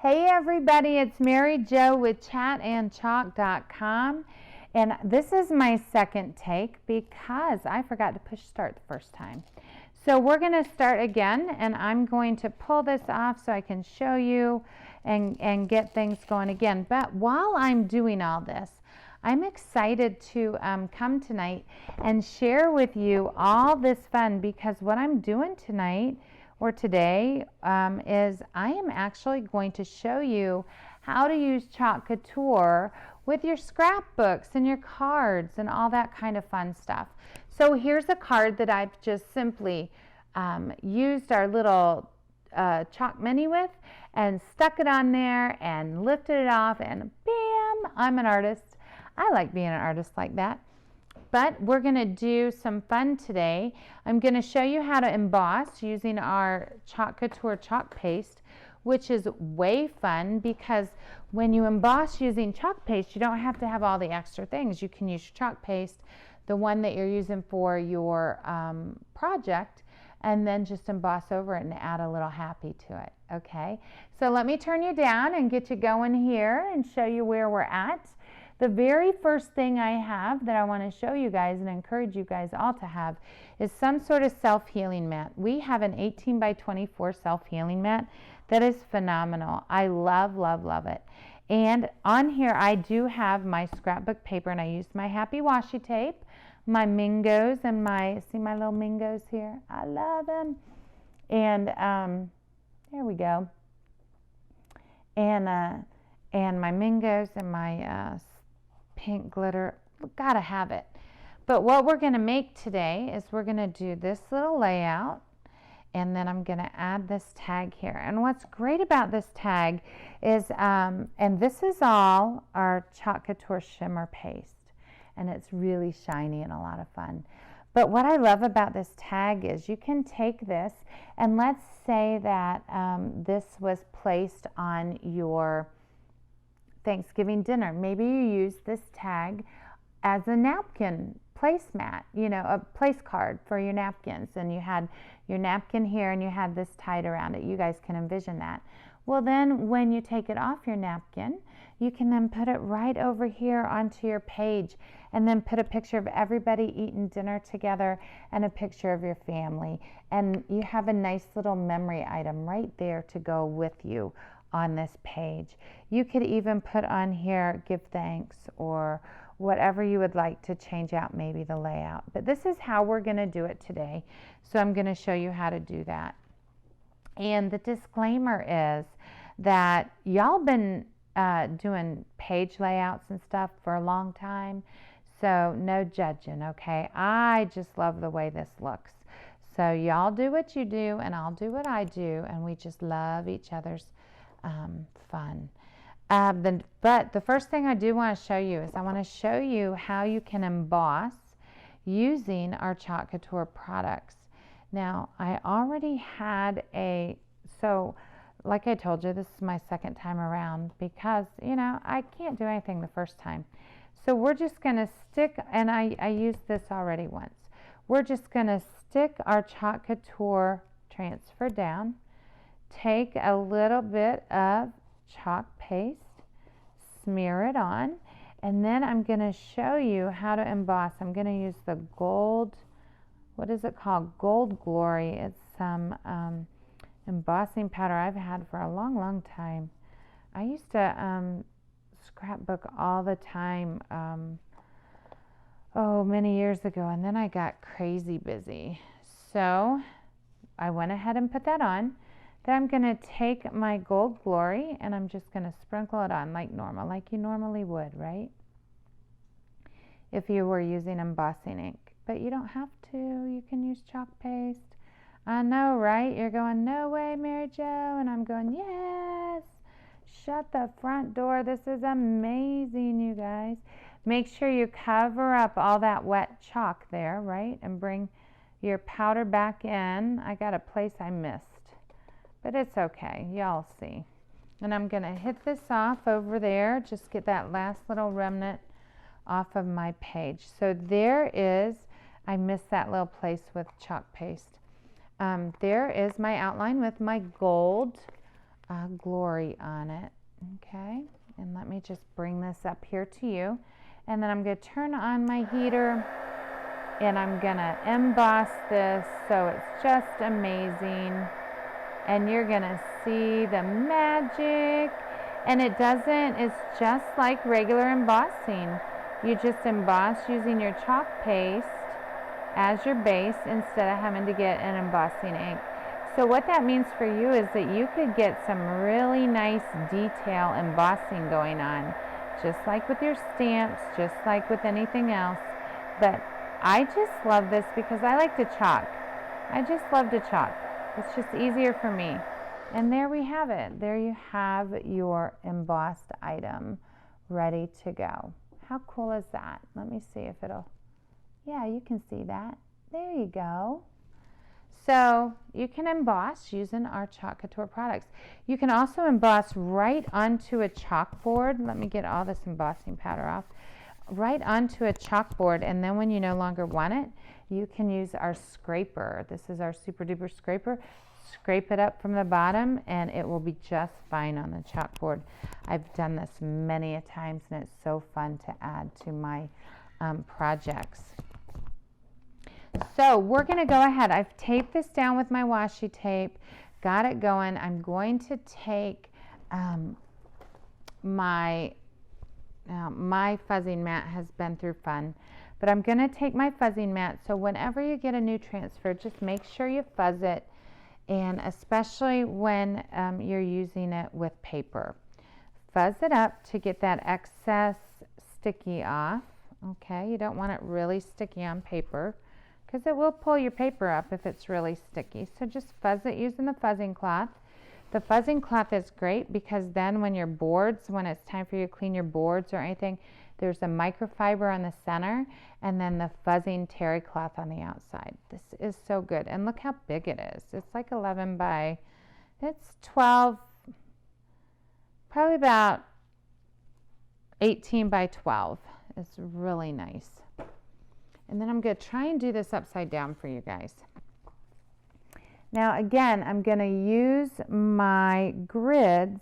Hey everybody, it's Mary Jo with chatandchalk.com, and this is my second take because I forgot to push start the first time. So we're going to start again, and I'm going to pull this off so I can show you and get things going again. But while I'm doing all this, I'm excited to come tonight and share with you all this fun, because what I'm doing tonight or today is I am actually going to show you how to use Chalk Couture with your scrapbooks and your cards and all that kind of fun stuff. So here's a card that I've just simply used our little chalk mini with and stuck it on there and lifted it off, and bam, I'm an artist. I like being an artist like that. But we're going to do some fun today. I'm going to show you how to emboss using our Chalk Couture Chalk Paste, which is way fun because when you emboss using chalk paste, you don't have to have all the extra things. You can use your chalk paste, the one that you're using for your project, and then just emboss over it and add a little happy to it. Okay, so let me turn you down and get you going here and show you where we're at. The very first thing I have that I want to show you guys and encourage you guys all to have is some sort of self-healing mat. We have an 18 by 24 self-healing mat that is phenomenal. I love, love, love it. And on here I do have my scrapbook paper, and I used my happy washi tape, my Mingos, and see my little Mingos here? I love them. And there we go. And my Mingos and my pink glitter, gotta have it. But what we're going to make today is we're going to do this little layout, and then I'm going to add this tag here. And what's great about this tag is, and this is all our Chalk Couture shimmer paste, and it's really shiny and a lot of fun. But what I love about this tag is you can take this, and let's say that this was placed on your Thanksgiving dinner. Maybe you use this tag as a napkin placemat, you know, a place card for your napkins, and you had your napkin here and you had this tied around it. You guys can envision that. Well, then when you take it off your napkin, you can then put it right over here onto your page, and then put a picture of everybody eating dinner together and a picture of your family, and you have a nice little memory item right there to go with you on this page. You could even put on here give thanks or whatever you would like to change out, maybe the layout. But this is how we're going to do it today. So I'm going to show you how to do that. And the disclaimer is that y'all been doing page layouts and stuff for a long time, so no judging, okay? I just love the way this looks. So y'all do what you do and I'll do what I do, and we just love each other's fun. But the first thing I do want to show you is I want to show you how you can emboss using our Chalk Couture products. Now, I already had so like I told you, this is my second time around because, you know, I can't do anything the first time. So we're just going to stick, and I used this already once. We're just going to stick our Chalk Couture transfer down, take a little bit of chalk paste, smear it on, and then I'm going to show you how to emboss. I'm going to use the gold, what is it called? Gold Glory. It's some embossing powder I've had for a long, long time. I used to scrapbook all the time, many years ago, and then I got crazy busy. So I went ahead and put that on. Then I'm going to take my Gold Glory and I'm just going to sprinkle it on like normal, like you normally would, right? If you were using embossing ink. But you don't have to. You can use chalk paste. I know, right? You're going, no way, Mary Jo. And I'm going, yes. Shut the front door. This is amazing, you guys. Make sure you cover up all that wet chalk there, right? And bring your powder back in. I got a place I missed. But it's okay, y'all see. And I'm going to hit this off over there, just get that last little remnant off of my page. So there is, I missed that little place with chalk paste. There is my outline with my gold glory on it. Okay, and let me just bring this up here to you. And then I'm going to turn on my heater and I'm going to emboss this so it's just amazing. And you're going to see the magic. And it doesn't, it's just like regular embossing. You just emboss using your chalk paste as your base instead of having to get an embossing ink. So what that means for you is that you could get some really nice detail embossing going on, just like with your stamps, just like with anything else. But I just love this because I like to chalk. I just love to chalk. It's just easier for me. And there we have it. There you have your embossed item ready to go. How cool is that? Let me see if it'll, yeah, you can see that. There you go. So you can emboss using our Chalk Couture products. You can also emboss right onto a chalkboard. Let me get all this embossing powder off. Right onto a chalkboard, and then when you no longer want it, you can use our scraper. This is our super duper scraper. Scrape it up from the bottom and it will be just fine on the chalkboard. I've done this many a times and it's so fun to add to my projects. So we're going to go ahead. I've taped this down with my washi tape, got it going. I'm going to take my fuzzing mat has been through fun, but I'm going to take my fuzzing mat. So whenever you get a new transfer, just make sure you fuzz it, and especially when you're using it with paper. Fuzz it up to get that excess sticky off. Okay, you don't want it really sticky on paper because it will pull your paper up if it's really sticky. So just fuzz it using the fuzzing cloth. The fuzzing cloth is great because then when your boards, when it's time for you to clean your boards or anything, there's a microfiber on the center and then the fuzzing terry cloth on the outside. This is so good. And look how big it is. It's like 11 by, it's 12, probably about 18 by 12. It's really nice. And then I'm going to try and do this upside down for you guys. Now again, I'm going to use my grids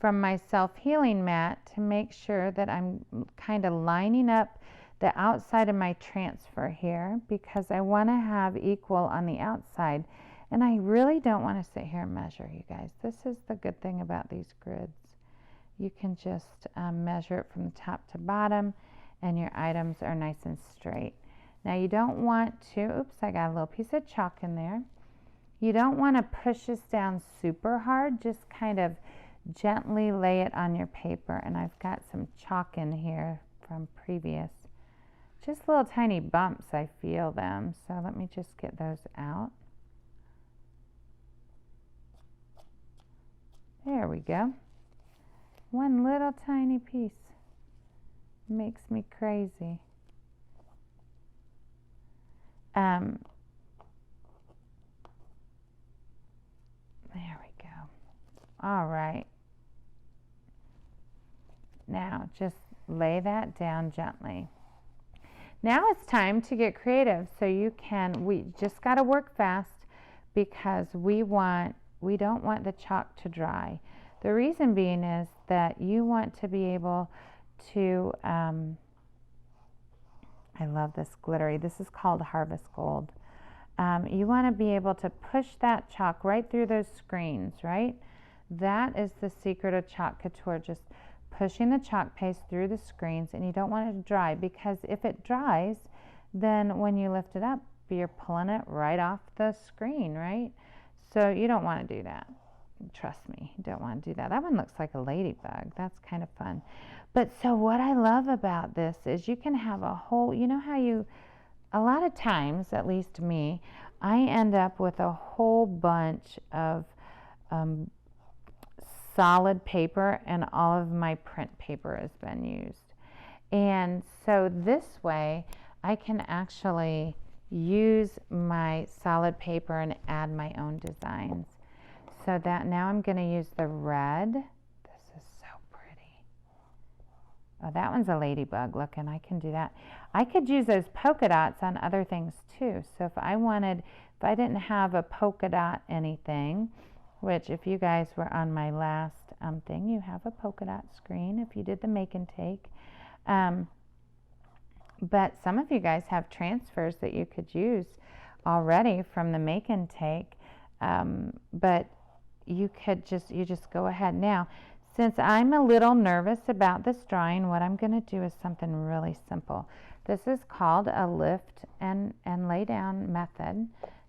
from my self-healing mat to make sure that I'm kind of lining up the outside of my transfer here because I want to have equal on the outside. And I really don't want to sit here and measure, you guys. This is the good thing about these grids. You can just measure it from the top to bottom and your items are nice and straight. Now you don't want to, oops, I got a little piece of chalk in there. You don't want to push this down super hard, just kind of gently lay it on your paper. And I've got some chalk in here from previous, just little tiny bumps, I feel them. So let me just get those out. There we go. One little tiny piece makes me crazy. There we go. All right. Now just lay that down gently. Now it's time to get creative. So we just got to work fast because we don't want the chalk to dry. The reason being is that you want to be able to, I love this glittery. This is called Harvest Gold. You want to be able to push that chalk right through those screens, right? That is the secret of Chalk Couture, just pushing the chalk paste through the screens, and you don't want it to dry because if it dries, then when you lift it up, you're pulling it right off the screen, right? So you don't want to do that. Trust me, you don't want to do that. That one looks like a ladybug. That's kind of fun. But so what I love about this is you can have a whole, you know how a lot of times, at least me, I end up with a whole bunch of solid paper and all of my print paper has been used. And so this way I can actually use my solid paper and add my own designs. So that now I'm going to use the red. This is so pretty. Oh, that one's a ladybug looking. I can do that. I could use those polka dots on other things too. So if I didn't have a polka dot anything, which if you guys were on my last thing, you have a polka dot screen if you did the make and take. But some of you guys have transfers that you could use already from the make and take. But you just go ahead. Now, since I'm a little nervous about this drawing, what I'm going to do is something really simple. This is called a lift and lay down method.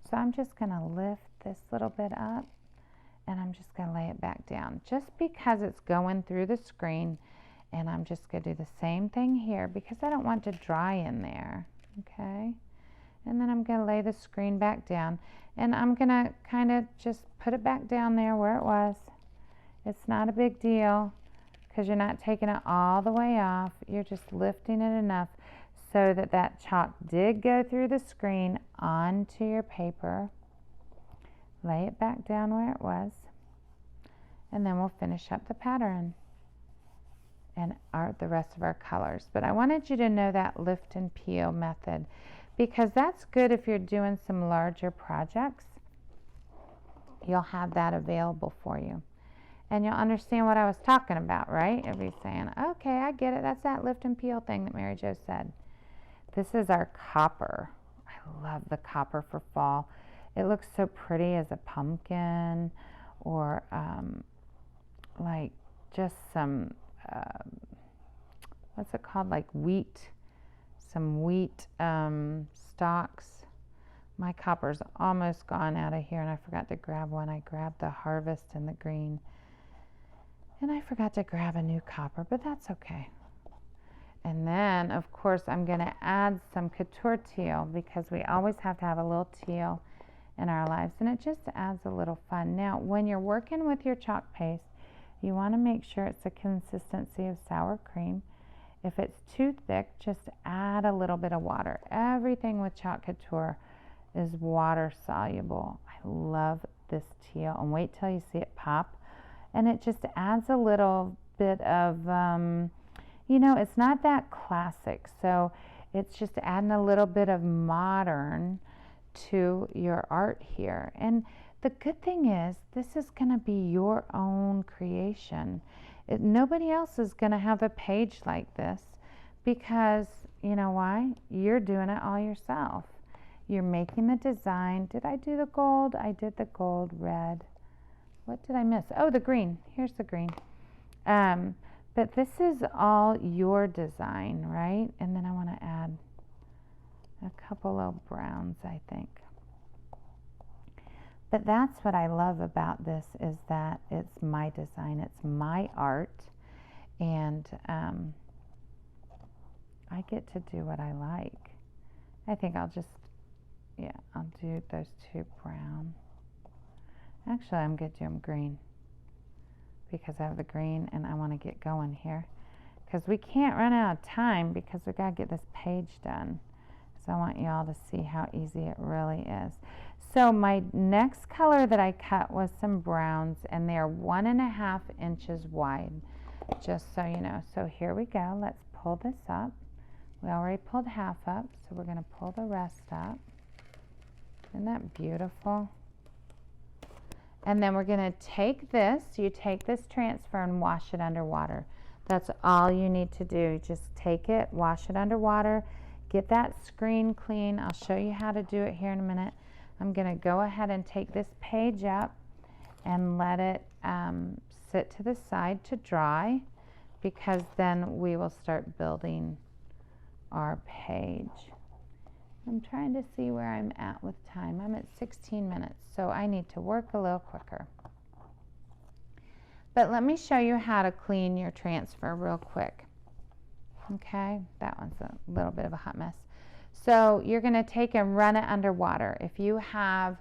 So I'm just going to lift this little bit up and I'm just going to lay it back down just because it's going through the screen. And I'm just going to do the same thing here because I don't want to dry in there. Okay. And then I'm going to lay the screen back down and I'm going to kind of just put it back down there where it was. It's not a big deal because you're not taking it all the way off. You're just lifting it enough so that that chalk did go through the screen onto your paper. Lay it back down where it was. And then we'll finish up the pattern and the rest of our colors. But I wanted you to know that lift and peel method because that's good if you're doing some larger projects. You'll have that available for you. And you'll understand what I was talking about, right? You'll be saying, okay, I get it. That's that lift and peel thing that Mary Jo said. This is our copper. I love the copper for fall. It looks so pretty as a pumpkin or like just some what's it called, like wheat, some wheat stalks. My copper's almost gone out of here and I forgot to grab one. I grabbed the harvest and the green and I forgot to grab a new copper, but that's okay. And then of course I'm going to add some couture teal because we always have to have a little teal in our lives and it just adds a little fun. Now when you're working with your chalk paste, you want to make sure it's a consistency of sour cream. If it's too thick, just add a little bit of water. Everything with Chalk Couture is water soluble. I love this teal. And wait till you see it pop. And it just adds a little bit of, it's not that classic. So it's just adding a little bit of modern to your art here. And the good thing is, this is going to be your own creation. Nobody else is going to have a page like this because, you know why? You're doing it all yourself. You're making the design. Did I do the gold? I did the gold, red. What did I miss? Oh, the green. Here's the green. But this is all your design, right? And then I want to add a couple of browns, I think. But that's what I love about this is that it's my design, it's my art, and I get to do what I like. I think I'll do those two brown. Actually, I'm going to do them green because I have the green and I want to get going here because we can't run out of time because we got to get this page done. So I want you all to see how easy it really is. So my next color that I cut was some browns and they're 1.5 inches wide, just so you know. So here we go. Let's pull this up. We already pulled half up, so we're going to pull the rest up. Isn't that beautiful? And then we're going to take this. You take this transfer and wash it under water. That's all you need to do. Just take it, wash it under water, get that screen clean. I'll show you how to do it here in a minute. I'm going to go ahead and take this page up and let it sit to the side to dry because then we will start building our page. I'm trying to see where I'm at with time. I'm at 16 minutes, so I need to work a little quicker. But let me show you how to clean your transfer real quick. Okay, that one's a little bit of a hot mess. So you're going to take and run it under water. If you have,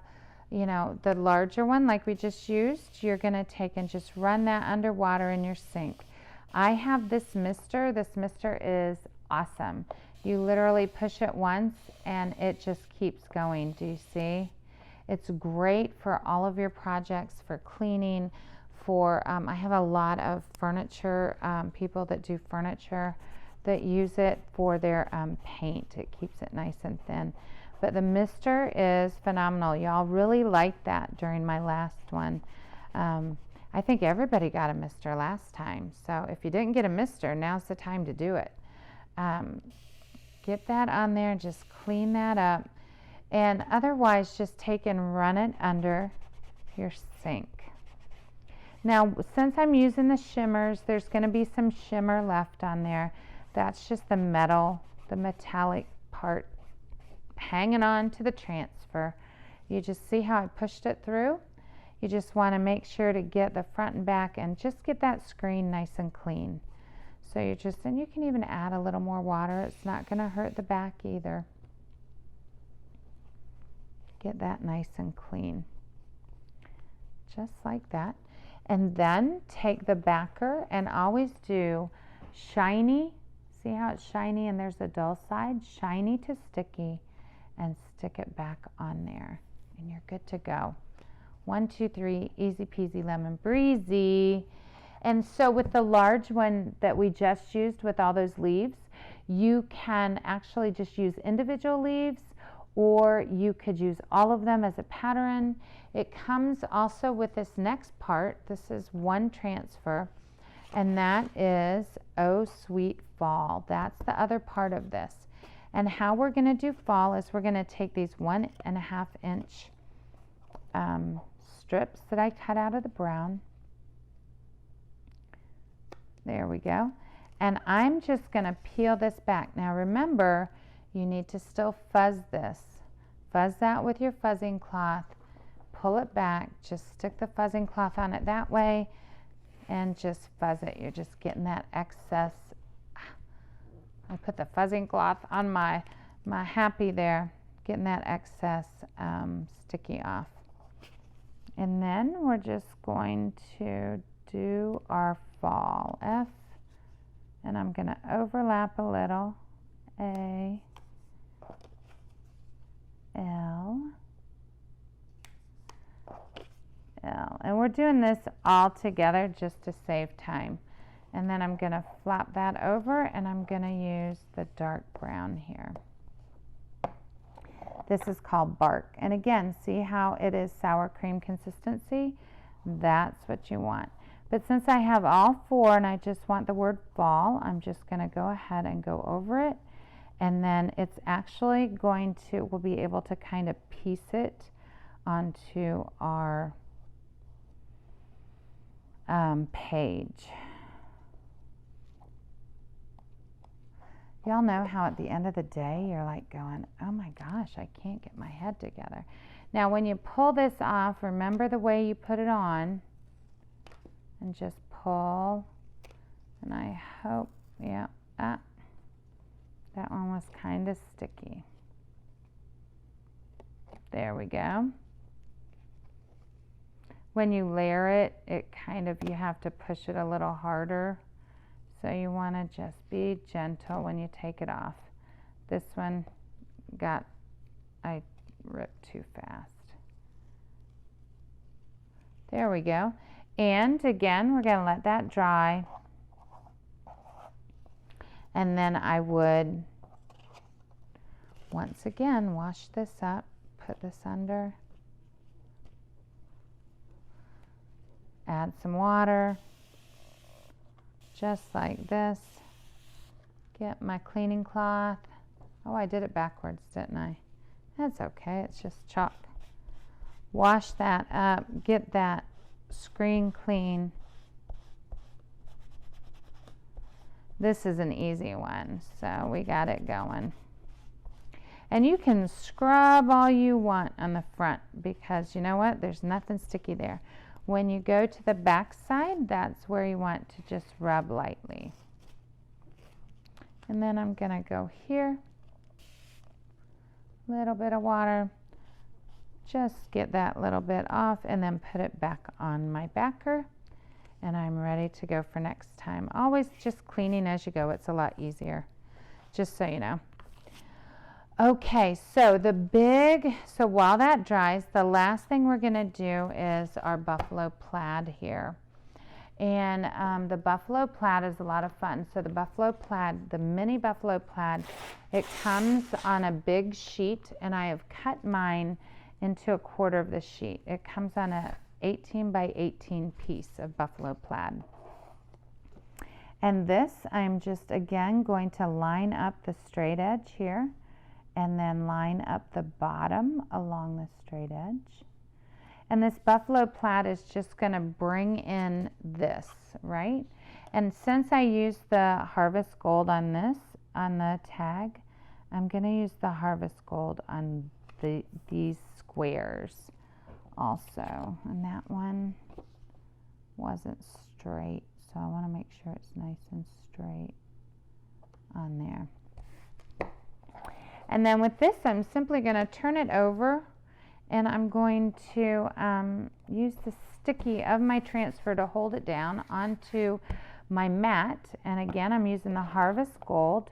the larger one like we just used, you're going to take and just run that under water in your sink. I have this mister. This mister is awesome. You literally push it once and it just keeps going. Do you see? It's great for all of your projects, for cleaning, I have a lot of furniture, people that do furniture that use it for their paint. It keeps it nice and thin. But the mister is phenomenal. Y'all really liked that during my last one. I think everybody got a mister last time. So if you didn't get a mister, now's the time to do it. Get that on there, just clean that up. And otherwise, just take and run it under your sink. Now, since I'm using the shimmers, there's going to be some shimmer left on there. That's just the metal, the metallic part hanging on to the transfer. You just see how I pushed it through? You just want to make sure to get the front and back and just get that screen nice and clean. So you just, and you can even add a little more water. It's not going to hurt the back either. Get that nice and clean. Just like that. And then take the backer and always do shiny. See how it's shiny and there's a dull side? Shiny to sticky, and stick it back on there. And you're good to go. 1, 2, 3, easy peasy lemon breezy. And so with the large one that we just used with all those leaves, you can actually just use individual leaves, or you could use all of them as a pattern. It comes also with this next part. This is one transfer, and that is Oh Sweet Fall. That's the other part of this. And how we're going to do fall is we're going to take these 1.5 inch strips that I cut out of the brown. There we go. And I'm just going to peel this back. Now remember, you need to still fuzz this. Fuzz that with your fuzzing cloth. Pull it back. Just stick the fuzzing cloth on it that way and just fuzz it. You're just getting that excess. I put the fuzzing cloth on my happy there, getting that excess sticky off. And then we're just going to do our fall. F, and I'm going to overlap a little. A, L, L. And we're doing this all together just to save time. And then I'm going to flap that over, and I'm going to use the dark brown here. This is called Bark. And again, see how it is sour cream consistency? That's what you want. But since I have all four and I just want the word fall, I'm just going to go ahead and go over it. And then it's actually going to, we'll be able to kind of piece it onto our page. Y'all know how at the end of the day you're like going, oh my gosh, I can't get my head together. Now when you pull this off, remember the way you put it on, and just pull, and I hope, yeah, that one was kind of sticky. There we go. When you layer it, it kind of, you have to push it a little harder. So you want to just be gentle when you take it off. This one I ripped too fast. There we go. And again, we're going to let that dry. And then I would, once again, wash this up, put this under, add some water. Just like this. Get my cleaning cloth. Oh, I did it backwards, didn't I? That's okay, it's just chalk. Wash that up, get that screen clean. This is an easy one, so we got it going. And you can scrub all you want on the front, because you know what? There's nothing sticky there. When you go to the back side, that's where you want to just rub lightly. And then I'm going to go here, little bit of water, just get that little bit off, and then put it back on my backer. And I'm ready to go for next time. Always just cleaning as you go. It's a lot easier, just so you know. Okay, so so while that dries, the last thing we're going to do is our buffalo plaid here. And the buffalo plaid is a lot of fun. So the buffalo plaid, the mini buffalo plaid, it comes on a big sheet, and I have cut mine into 1/4 of the sheet. It comes on 18 by 18 piece of buffalo plaid. And this, I'm just again going to line up the straight edge here and then line up the bottom along the straight edge. And this buffalo plaid is just going to bring in this, right? And since I used the Harvest Gold on this, on the tag, I'm going to use the Harvest Gold on these squares also. And that one wasn't straight, so I want to make sure it's nice and straight on there. And then with this, I'm simply going to turn it over, and I'm going to use the sticky of my transfer to hold it down onto my mat. And again, I'm using the Harvest Gold.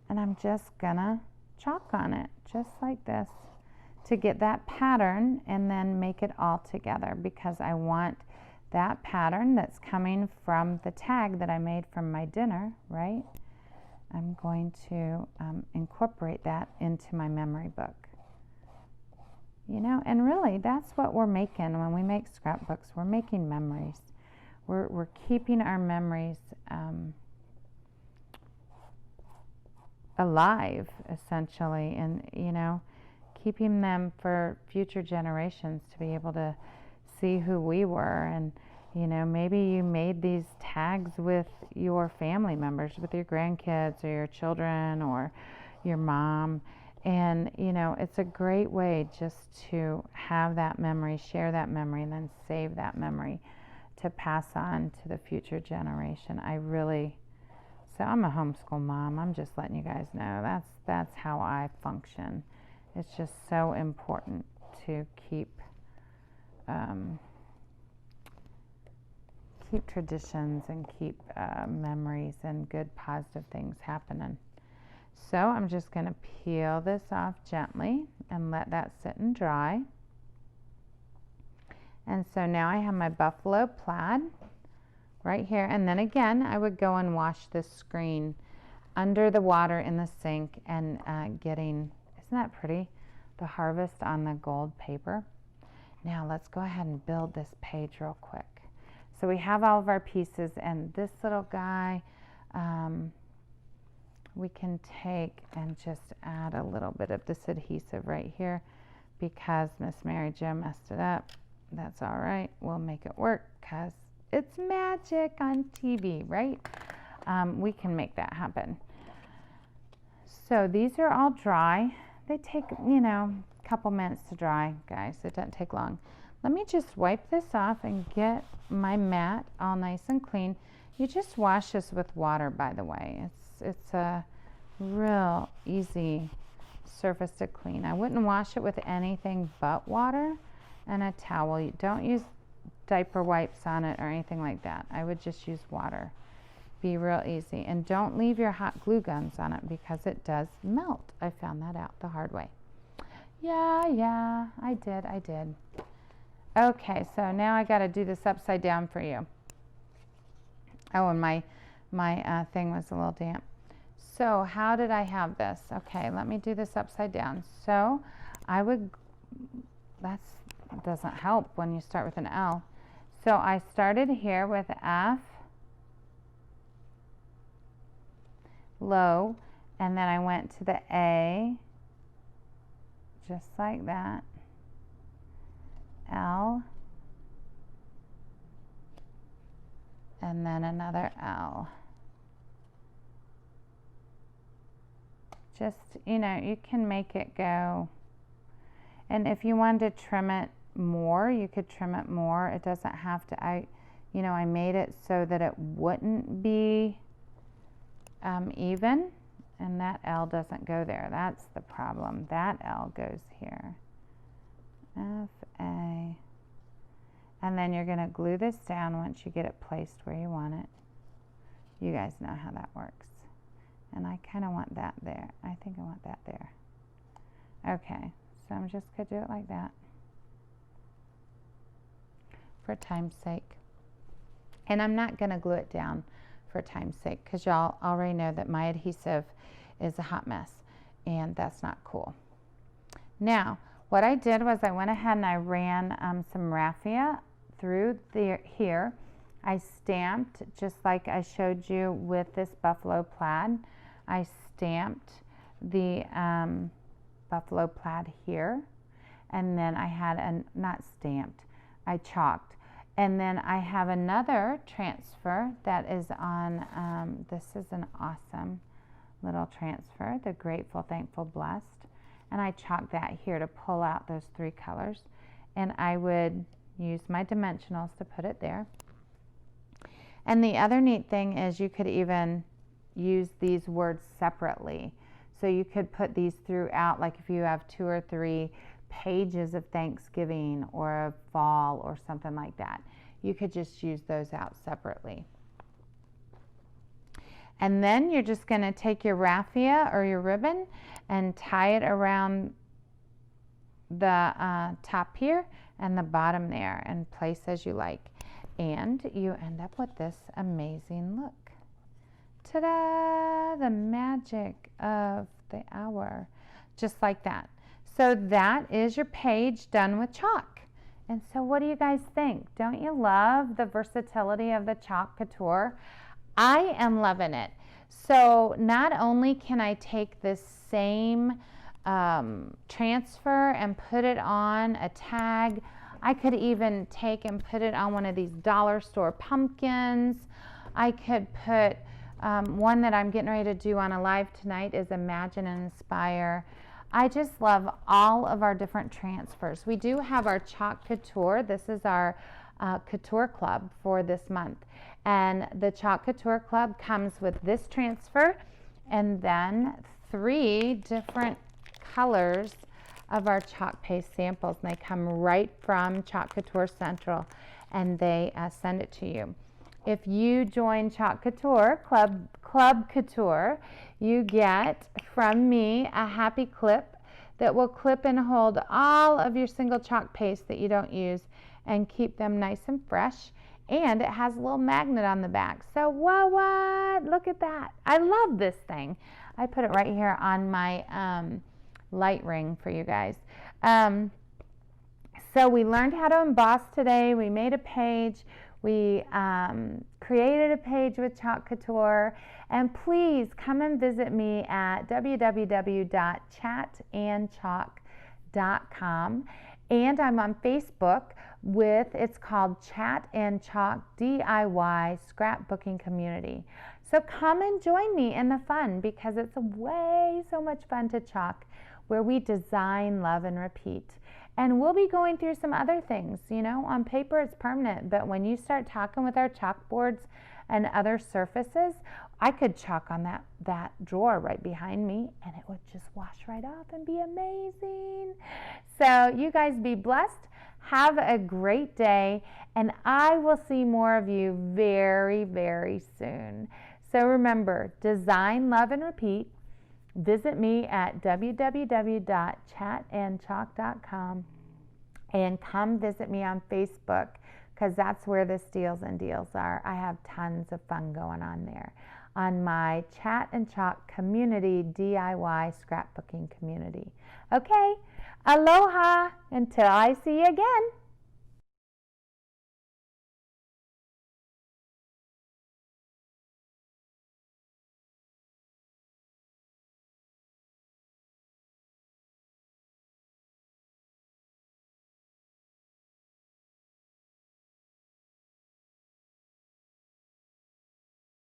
And I'm just gonna chalk on it, just like this, to get that pattern and then make it all together, because I want that pattern that's coming from the tag that I made from my dinner, right? I'm going to incorporate that into my memory book. You know, and really that's what we're making when we make scrapbooks. We're making memories. We're keeping our memories alive, essentially, and, you know, keeping them for future generations to be able to see who we were. And, you know, maybe you made these tags with your family members, with your grandkids or your children or your mom. And, you know, it's a great way just to have that memory, share that memory, and then save that memory to pass on to the future generation. So I'm a homeschool mom. I'm just letting you guys know that's how I function. It's just so important to keep traditions and keep memories and good positive things happening. So I'm just going to peel this off gently and let that sit and dry. And so now I have my buffalo plaid right here. And then again, I would go and wash this screen under the water in the sink and getting, isn't that pretty? The harvest on the gold paper. Now let's go ahead and build this page real quick. So we have all of our pieces, and this little guy, we can take and just add a little bit of this adhesive right here, because Miss Mary Jo messed it up. That's all right. We'll make it work because it's magic on TV, right? We can make that happen. So these are all dry. They take, you know, a couple minutes to dry, guys. It doesn't take long. Let me just wipe this off and get my mat all nice and clean. You just wash this with water, by the way. It's a real easy surface to clean. I wouldn't wash it with anything but water and a towel. You don't use diaper wipes on it or anything like that. I would just use water. Be real easy. And don't leave your hot glue guns on it because it does melt. I found that out the hard way. Yeah, I did. Okay, so now I got to do this upside down for you. Oh, and my thing was a little damp. So how did I have this? Okay, let me do this upside down. So I would, that doesn't help when you start with an L. So I started here with F, low, and then I went to the A, just like that, L, and then another L. Just, you know, you can make it go. And if you wanted to trim it more, you could trim it more. It doesn't have to. I made it so that it wouldn't be even, and that L doesn't go there. That's the problem. That L goes here. F, A. And then you're going to glue this down once you get it placed where you want it. You guys know how that works. And I kind of want that there. I think I want that there. Okay, so I'm just going to do it like that for time's sake. And I'm not going to glue it down for time's sake because y'all already know that my adhesive is a hot mess and that's not cool. Now, what I did was I went ahead and I ran some raffia through here. I stamped just like I showed you with this buffalo plaid. I stamped the buffalo plaid here, and then I had not stamped, I chalked. And then I have another transfer that is on, this is an awesome little transfer, the Grateful, Thankful, Blessed. And I chalked that here to pull out those 3 colors. And I would use my dimensionals to put it there. And the other neat thing is you could even use these words separately. So you could put these throughout, like if you have 2 or 3 pages of Thanksgiving or of fall or something like that. You could just use those out separately. And then you're just going to take your raffia or your ribbon and tie it around the top here and the bottom there and place as you like. And you end up with this amazing look. Ta-da! The magic of the hour. Just like that. So that is your page done with chalk. And so what do you guys think? Don't you love the versatility of the Chalk Couture? I am loving it. So not only can I take this same transfer and put it on a tag, I could even take and put it on one of these dollar store pumpkins. I could put one that I'm getting ready to do on a live tonight is Imagine and Inspire. I just love all of our different transfers. We do have our Chalk Couture. This is our Couture Club for this month. And the Chalk Couture Club comes with this transfer and then 3 different colors of our chalk paste samples. And they come right from Chalk Couture Central and they send it to you. If you join Chalk Couture, Club Couture, you get from me a happy clip that will clip and hold all of your single chalk paste that you don't use and keep them nice and fresh. And it has a little magnet on the back. So what? Look at that. I love this thing. I put it right here on my light ring for you guys. So we learned how to emboss today. We made a page. We created a page with Chalk Couture. And please come and visit me at www.chatandchalk.com. And I'm on Facebook it's called Chat and Chalk DIY Scrapbooking Community. So come and join me in the fun because it's way so much fun to chalk, where we design, love, and repeat. And we'll be going through some other things. You know, on paper it's permanent, but when you start talking with our chalkboards and other surfaces, I could chalk on that drawer right behind me and it would just wash right off and be amazing. So you guys be blessed. Have a great day, and I will see more of you very, very soon. So remember, design, love, and repeat. Visit me at www.chatandchalk.com and come visit me on Facebook because that's where the steals and deals are. I have tons of fun going on there on my Chat and Chalk community, DIY scrapbooking community. Okay, aloha until I see you again.